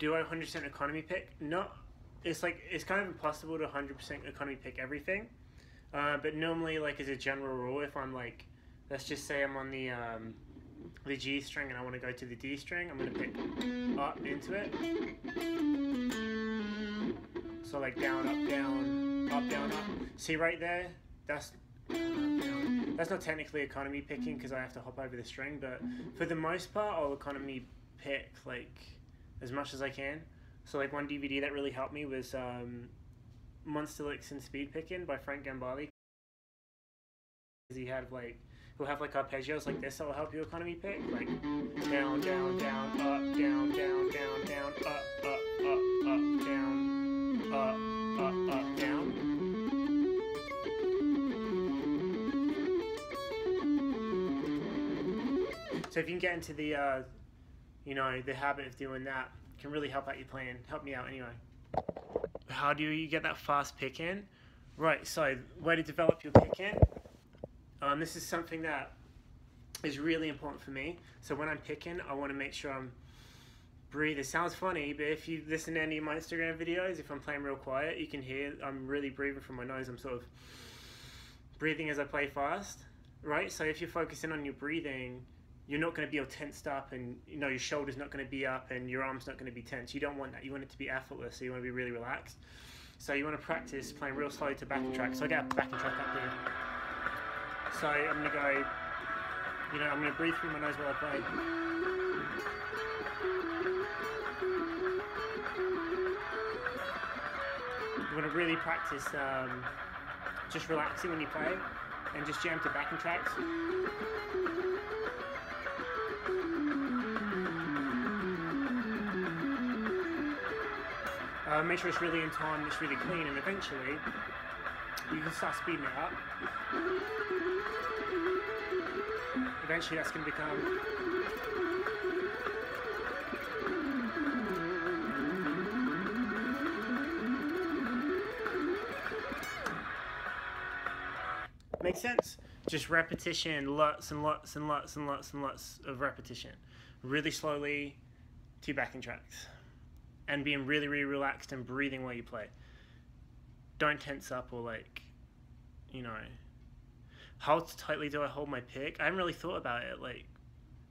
do I 100% economy pick? No, it's kind of impossible to 100% economy pick everything. But normally, like as a general rule, if I'm like, let's just say I'm on the G string and I want to go to the D string, I'm going to pick up into it. So like down, up, down, up, down, up. See right there? That's not technically economy picking because I have to hop over the string, but for the most part, I'll economy pick like as much as I can. So like one DVD that really helped me was Monster Licks and Speed Picking by Frank Gambale. He'll have like arpeggios like this that will help you economy pick, like down, down, down, up, down, down, down, down, up, up, up, up, down, up, down. So if you can get into the the habit of doing that, it can really help out your playing. Help me out anyway. How do you get that fast pick in? Right, so way to develop your pick in. This is something that is really important for me. So when I'm picking, I want to make sure I'm breathing. It sounds funny, but if you listen to any of my Instagram videos, if I'm playing real quiet, you can hear I'm really breathing from my nose. I'm sort of breathing as I play fast, right? So if you're focusing on your breathing, you're not going to be all tensed up, and your shoulder's not going to be up and your arm's not going to be tense. You don't want that. You want it to be effortless, so you want to be really relaxed. So you want to practice playing real slow to backing track. So I get a backing track up here. So I'm going to go, I'm going to breathe through my nose while I play. You want to really practice just relaxing when you play and just jam to backing tracks. Make sure it's really in time, it's really clean, and eventually you can start speeding it up. Eventually that's going to become make sense? Just repetition, lots and lots and lots and lots and lots of repetition. Really slowly, 2 backing tracks. And being really, really relaxed and breathing while you play. Don't tense up or how tightly do I hold my pick? I haven't really thought about it.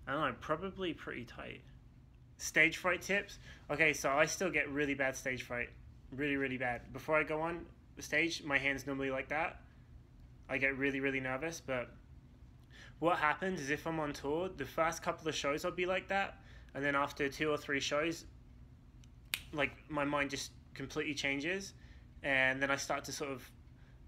I don't know, probably pretty tight. Stage fright tips. Okay, so I still get really bad stage fright. Really, really bad. Before I go on the stage, my hand's normally like that. I get really, really nervous, but what happens is if I'm on tour, the first couple of shows I'll be like that, and then after 2 or 3 shows, my mind just completely changes, and then I start to sort of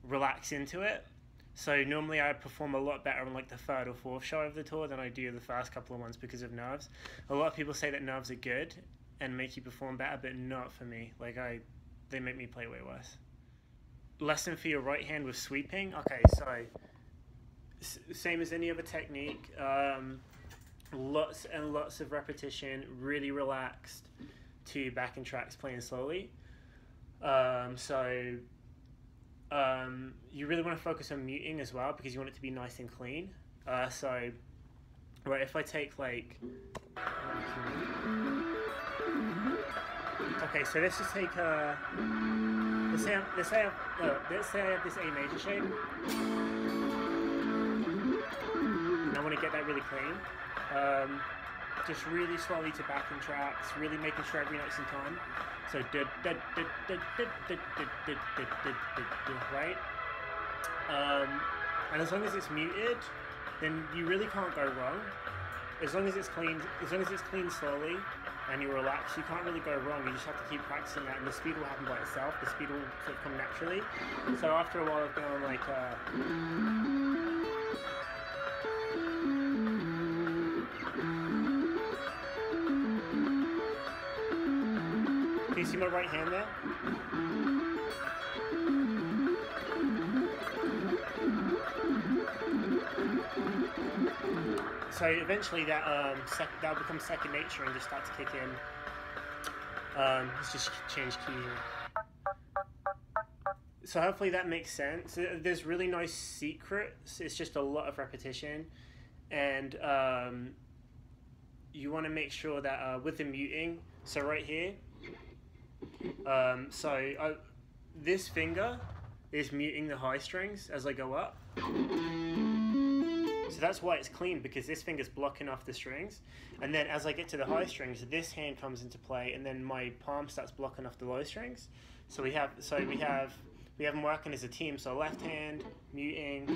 relax into it. So normally I perform a lot better on the 3rd or 4th show of the tour than I do the first couple of ones because of nerves. A lot of people say that nerves are good and make you perform better, but not for me. They make me play way worse. Lesson for your right hand with sweeping. Okay, so same as any other technique. Lots and lots of repetition, really relaxed, 2 backing tracks playing slowly. You really want to focus on muting as well because you want it to be nice and clean. Right, if I take okay, so let's just take let's say I have this A major shape, and I want to get that really clean. Just really slowly to backing tracks, really making sure every note's in time. So right? And as long as it's muted, then you really can't go wrong. As long as it's clean slowly and you relax, you can't really go wrong. You just have to keep practicing that, and the speed will happen by itself. The speed will sort of come naturally. So after a while of going can you see my right hand there? So eventually that'll become second nature and just start to kick in. Let's just change key here. So hopefully that makes sense. There's really no secrets. It's just a lot of repetition, and you want to make sure that with the muting. So right here, This finger is muting the high strings as I go up. So that's why it's clean, because this finger's blocking off the strings. And then as I get to the high strings, this hand comes into play, and then my palm starts blocking off the low strings. So we have them working as a team. So left hand muting.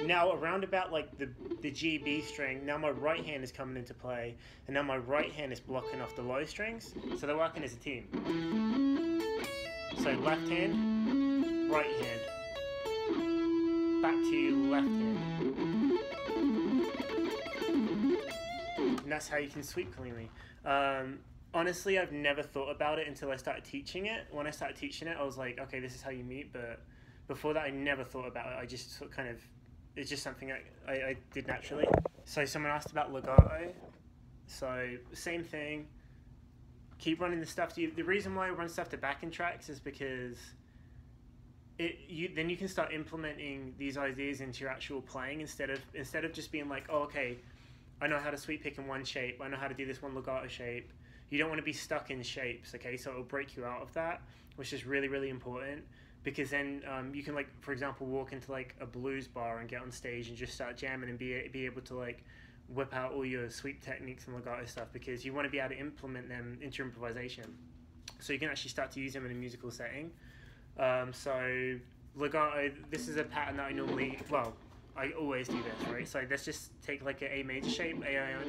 Now around about like the G B string, now my right hand is coming into play, and now my right hand is blocking off the low strings. So they're working as a team. So left hand, right hand. Back to left hand. And that's how you can sweep cleanly. Honestly, I've never thought about it until I started teaching it. When I started teaching it, I was like, okay, this is how you mute, but before that, I never thought about it. I just sort of kind of, it's just something I did naturally. So someone asked about legato. So same thing. Keep running the stuff. The reason why I run stuff to backing tracks is because then you can start implementing these ideas into your actual playing instead of just being like, oh, okay, I know how to sweep pick in one shape. I know how to do this one legato shape. You don't want to be stuck in shapes, okay? So it'll break you out of that, which is really, really important, because then you can, like, for example, walk into like a blues bar and get on stage and just start jamming and be able to like whip out all your sweep techniques and legato stuff, because you want to be able to implement them into your improvisation, so you can actually start to use them in a musical setting. So legato, this is a pattern that I normally, well, I always do this, right? So let's just take like an A major shape, A, I, O.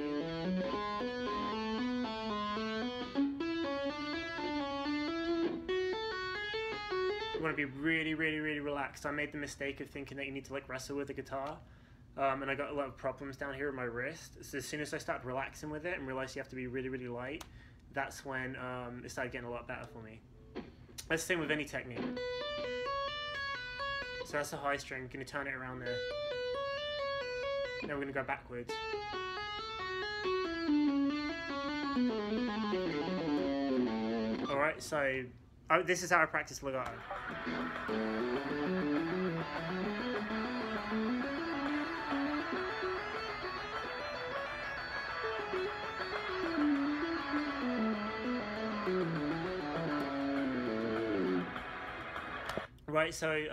You want to be really, really, really relaxed. I made the mistake of thinking that you need to like wrestle with the guitar, and I got a lot of problems down here with my wrist. So as soon as I started relaxing with it and realized you have to be really, really light, that's when it started getting a lot better for me. That's the same with any technique. So that's the high string. I'm going to turn it around there. Now we're going to go backwards. Alright, so this is how I practice legato. Right, so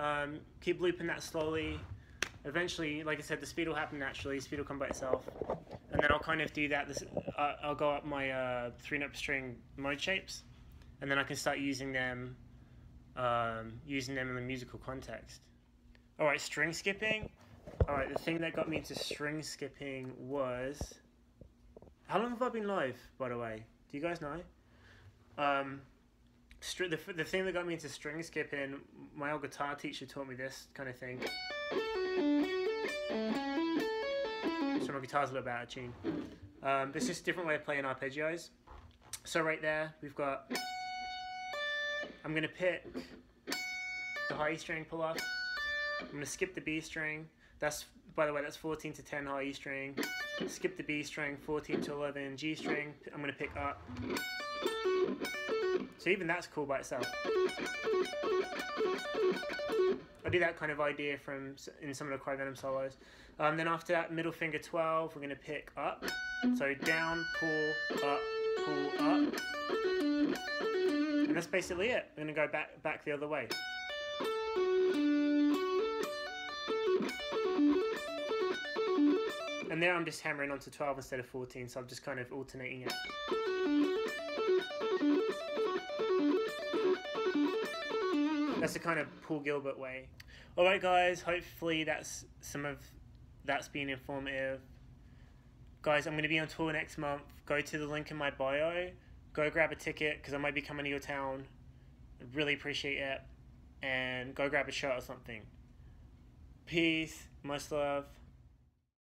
keep looping that slowly. Eventually, like I said, the speed will happen naturally. Speed will come by itself, and then I'll kind of do that. I'll go up my 3-note string mode shapes, and then I can start using them in the musical context. All right, string skipping. All right, the thing that got me into string skipping was, how long have I been live, by the way? Do you guys know? The thing that got me into string skipping, my old guitar teacher taught me this kind of thing. So my guitar's a little bit out of tune. It's just a different way of playing arpeggios. So right there, we've got, I'm going to pick the high E string, pull off. I'm going to skip the B string. That's, by the way, that's 14 to 10 high E string. Skip the B string, 14 to 11 G string. I'm going to pick up. So even that's cool by itself. I do that kind of idea in some of the Venom solos. Then after that, middle finger 12, we're going to pick up. So down, pull, up, pull, up. And that's basically it. We're going to go back the other way. And there I'm just hammering onto 12 instead of 14, so I'm just kind of alternating it. That's the kind of Paul Gilbert way. Alright guys, hopefully that's been informative. Guys, I'm going to be on tour next month. Go to the link in my bio. Go grab a ticket, because I might be coming to your town. I'd really appreciate it. And go grab a shirt or something. Peace. Much love.